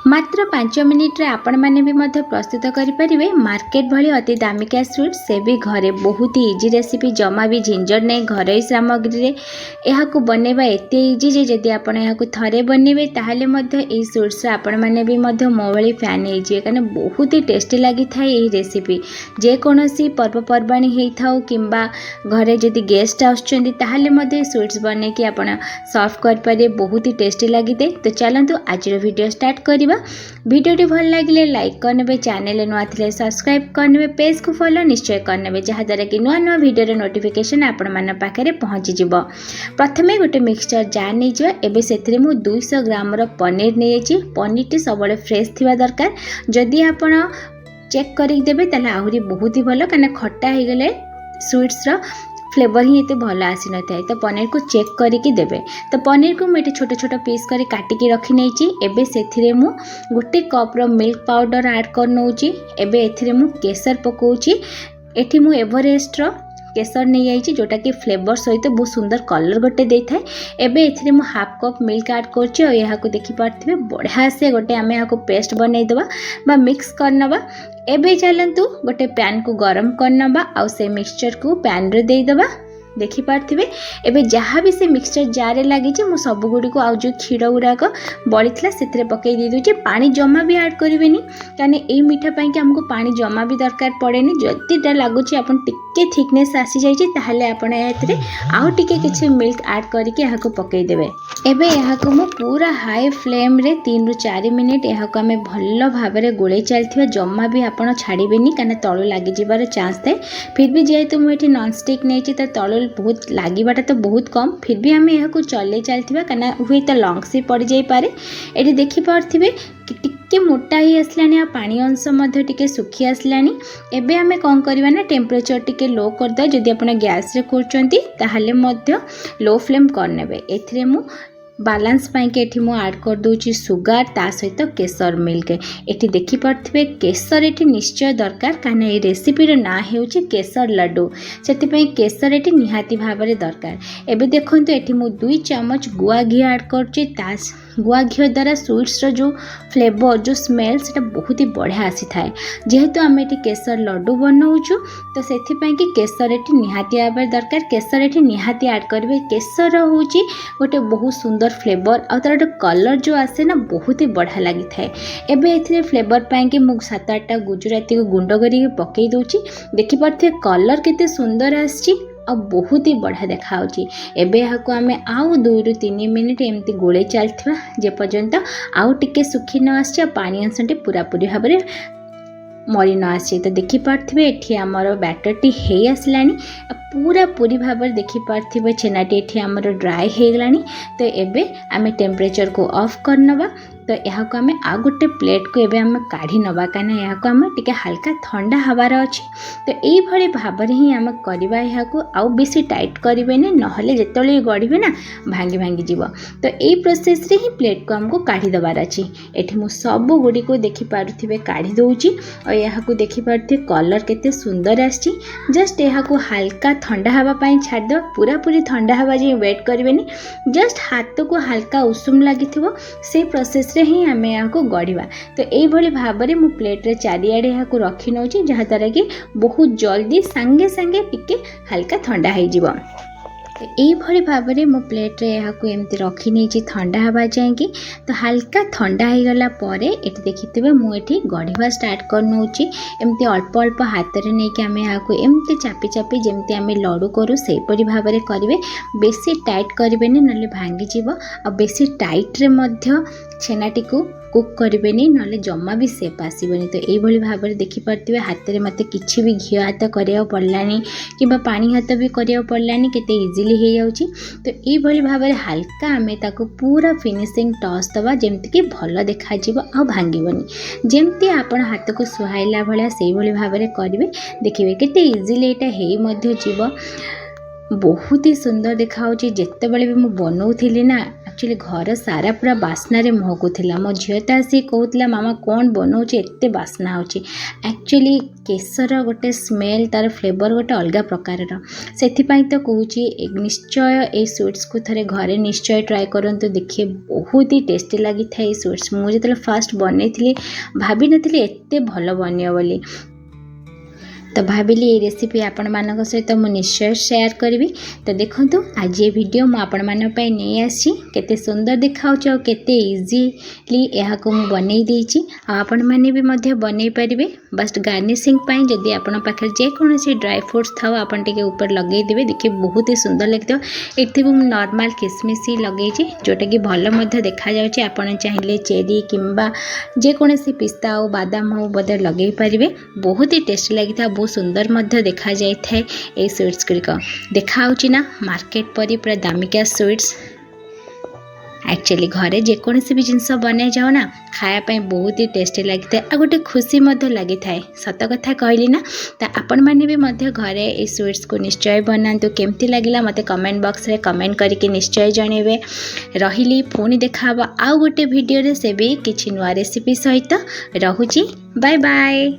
मात्र 5 मिनिट्रे आपण मैंने भी मध्य प्रस्तुत करें मार्केट भली अति दामिका स्वीट से भी घरे बहुत ही इजी रेसिपी जमा भी झिंझट नहीं घर सामग्री यह बनवा एत इजी जे जदि आपण थे बनइबे ताहले स्वीट्स आपण मैंने भी मो भाई फैन होने बहुत ही टेस्टी लगी था यही रेसिपी जेकोसी पर्वपर्वाणी होता हो कि घरे जदि गेस्ट आसते स्वीट्स बन कि आप सर्व करें बहुत ही टेस्टी लगी थे। तो चलतु आज वीडियो स्टार्ट करवा। वीडियोटी भल लगे लाइक करने, चैनल नुआ थे सब्सक्राइब करने, पेज को फॉलो निश्चय करने जहाँद्वारा कि नुआ नुआ वीडियो नोटिफिकेशन आपण मान पाखे पहुँची जीव। प्रथमे गोटे मिक्सचर जार नहीं जावा। एबे सेथिरे मु 200 ग्राम पनीर नहीं पनीर टी सब फ्रेश थिबा दरकार। जदि आपण चेक करिक देबे ताले आहुरी बहुत ही भलो काना खट्टा हो गले स्वीट्स रो फ्लेवर ही ये भल आसी न था। तो पनीर को चेक करके देबे। तो पनीर को मुझे छोट छोट पीस कर काटिकी रखी नहीं। एबे सेथिरे मु गोटे कप रो मिल्क पाउडर ऐड कर नौची। एबे एथिरे मु केसर पकाउची। एठी मु एवरेस्ट रो केसर नहीं आई जोटा कि फ्लेवर सहित बहुत सुंदर कलर गोटे दे था। एबे एथिरे मु हाफ कप मिल्क ऐड करछि और यहाँ देखि पार्थिबे बढ़िया से गोटे आमे यहाँ पेस्ट बनई देबा बा मिक्स करनबा। एबे चलंतु गोटे पैन को गरम करनबा आउ से मिक्सचर को पैन रे दे देबा। देखि पार्थिबे एबे जहाँ भी से मिक्सचर जार लगी मु सब गुड़ी को आउ जो क्षीर गुड़ाक बड़ी से पकई दे दूचे। पानी जमा भी ऐड करेनि कारण ये मीठा पाई कि हमको पानी जमा भी दरकार पड़ेनि। जदिटा लगुच आप टिके थिकनेस आसी जाइए ताहले आपण एथिरे आउ टिके किछि मिल्क ऐड करके यहाँ पकई देबे। एबे यहाँ मु पूरा हाई फ्लेम रे 3 ରୁ 4 मिनिट यहाँ आम भल भाव में गोले चलती जमा भी आपड़ छाड़बेनि कारण तलू लगी जीवार चांस थाए। फिर भी जेहेतु मुझे नॉनस्टिक नहीं तो तलू बहुत लगवाटा तो बहुत कम। फिर भी आम यहाँ चल चलती कहीं हुए तो लंग से पड़ जापे। ये देखिपे कि टिके मोटा ही आसलानी आ पानी अंश टे सुखी आसलानी। एबे आमे कौन करवा ना टेम्परेचर टिके लो करदे। जदि आपण गैस रे करचंती ताहले मध्य लो फ्लेम करनेबे। एथिरे मु बालांस पाई के एठी मु ऐड कर दूची सुगार ता सहित केसर मिल्क। एठी देखि पारथिबे केसर एठी निश्चय दरकार कारण ए रेसिपी रो ना हेउची केसर लड्डू सेति पई केसर एठी निहाती भाव में दरकार। एबे देखंतु एठी मु 2 चम्मच गुआ घी ऐड करची। ता गुआ घी द्वारा स्वीट्स रो जो फ्लेवर जो स्मेल से बहुत ही बढ़िया आसी थाए। जेहेतु आम एठी केसर लड्डू बनाऊछु तो सेति पई कि केसर एठी निहाती आबर दरकार। केसर एठी निहाती ऐड करबे। केसर होउची गोटे बहुत सुंदर फ्लेवर और तार कलर जो आसे ना बहुत ही बढ़िया लगी थाए। एबे एथिरे फ्लेवर पाई कि मु 7-8टा गुजराती को गुंड करके पकई दूची। देखि पारथे कलर केते सुंदर आसी और बहुत ही बढ़िया देखा। एबे यहाँ आमे आउ 2 ରୁ 3 मिनिट एमती गोले चलता जे पर्यंत आउ टिके सुखी न आसी पानी अंशटी पूरा पूरी भाव में मरी न आसी। तो देखि पारथिबे एठी हमर बैटर टी हे आसलानी पूरा पूरी भाव में। देखि पारथिबे छेनाटी एठी हमर ड्राई हे गलानी। तो एबे आमे टेम्परेचर को ऑफ करनबा। तो यहाँ आम आ गोटे प्लेट को एबे आम काढ़ी नवा कारण यहाँ आम टिके हल्का ठंडा हबार अच्छी। तो यही भाव में ही आम करवा यहाँ आउ बेसी टाइट करें नहले जिते गढ़े ना भांगी भांगी जीव। तो यही प्रोसेस रे ही प्लेट को आमको काढ़ी दबार अच्छी। एठी मु सब गुड़ी को देखि पारुथिबे काढ़ी दउची और यहाँ को देखि पारुथिबे कलर केते सुंदर आछि। जस्ट यहाँ को हल्का ठंडा हवा पाई छाड़ दो। पूरा पूरी ठंडा हवा जे वेट करेनि जस्ट हाथ को हल्का उषुम लगी से प्रोसेस रे ही आम यहाँ को गढ़ा। तो यही भाव में मु प्लेट रे चारिआडे यहाँ को रखी नौची जहाँद्वारा कि बहुत जल्दी सांगे सांगे टिके हल्का ठंडा हो जीव। तो यही भाव में मो प्लेट रे यहाँ को एमती रखी नहीं ठंडा हवा जाएगी। तो हल्का ठंडा हो गला परे एटी देखिथे मुझे गढ़ा स्टार्ट कर नौची। एमती अल्प अल्प हाथ में नहीं कि आम यहाँ को एमती चापी चापी जमती आम लड्डू करूँ से भाव में करेंगे। बेसी टाइट करेनि ना भांगी जीव और बेसी टाइट रे मध्य छेनाटी को कुक करेनि ना जमा भी सेप आसबनी। तो यही भाव में देखिपे हाथ में मत कि भी घी हाथ करा पड़लानी कि पानी हाथ भी करा पड़लानी केते इजिली हो जाउची। तो यही भाव में हल्का आम ताको पूरा फिनिशिंग टच दबा जमती कि भल देखा आ भांगनी जमती आपण हाथ को सुहाइला भाया से भाव में करेंगे। देखिए केते इजिली यहाँ हो जीव बहुत ही सुंदर देखा। जिते बड़े भी मुझे बनाऊली ना एक्चुअली घर सारा पूरा बास्ना महकुला। मो झील तो आसी कहूला मामा कौन बनाऊे एत बास्ना हो। एक्चुअली केसर गोटे स्मेल तार फ्लेवर गोटे अलग प्रकार से तो कहूँ निश्चय ये स्वीट्स को थे घरे निश्चय ट्राए करूँ। देखिए बहुत ही टेस्टी लगी था ये स्वीट्स। मुझे जो फास्ट बनई भाभी नी एत भल बन बोली, तो भाविली ये रेसिपी आपण मान सहित मु निश्चय शेयर करी। तो देखूँ आज ये वीडियो मुझे आपण नहीं आसी केते सुंदर देखा केते इजीली यह को मु बनई देछि। आपण माने भी मध्य बनई पारिबे। बस गार्निशिंग पाई जदि आपण पाखे जेकोसी ड्राई फ्रूट्स था आपण टिके ऊपर लगे देबे। देखिए बहुत ही सुंदर लगता है। ये नॉर्मल किसमिश ही लगे जोटा कि भल देखा जाउछि। आपण चाहिए चेरी किंबा जेकोसी पिस्ता और बादाम हो बदे लगे पारिबे। बहुत ही टेस्टी लगी था, बहुत सुंदर मध्य देखा जाए ये स्वीट्स गुड़िक देखा ना मार्केट परी पूरा दामिका स्वीट्स। एक्चुअली घरे जेकोसी भी जिनस बन जाओ ना खायापाई बहुत ही टेस्टी लगी था। गोटे खुशी लगी था। सत कथा कहली ना। तो आपण मैंने भी घरे ये स्वीट्स को निश्चय बनातु। केमती लगिला मते कमेंट बॉक्स रे कमेंट करके निश्चय जनइबे। रहिली पुणी देखा आउ गोटे वीडियो रे से भी किछि नुआ रेसिपी सहित रहुची। Bye bye.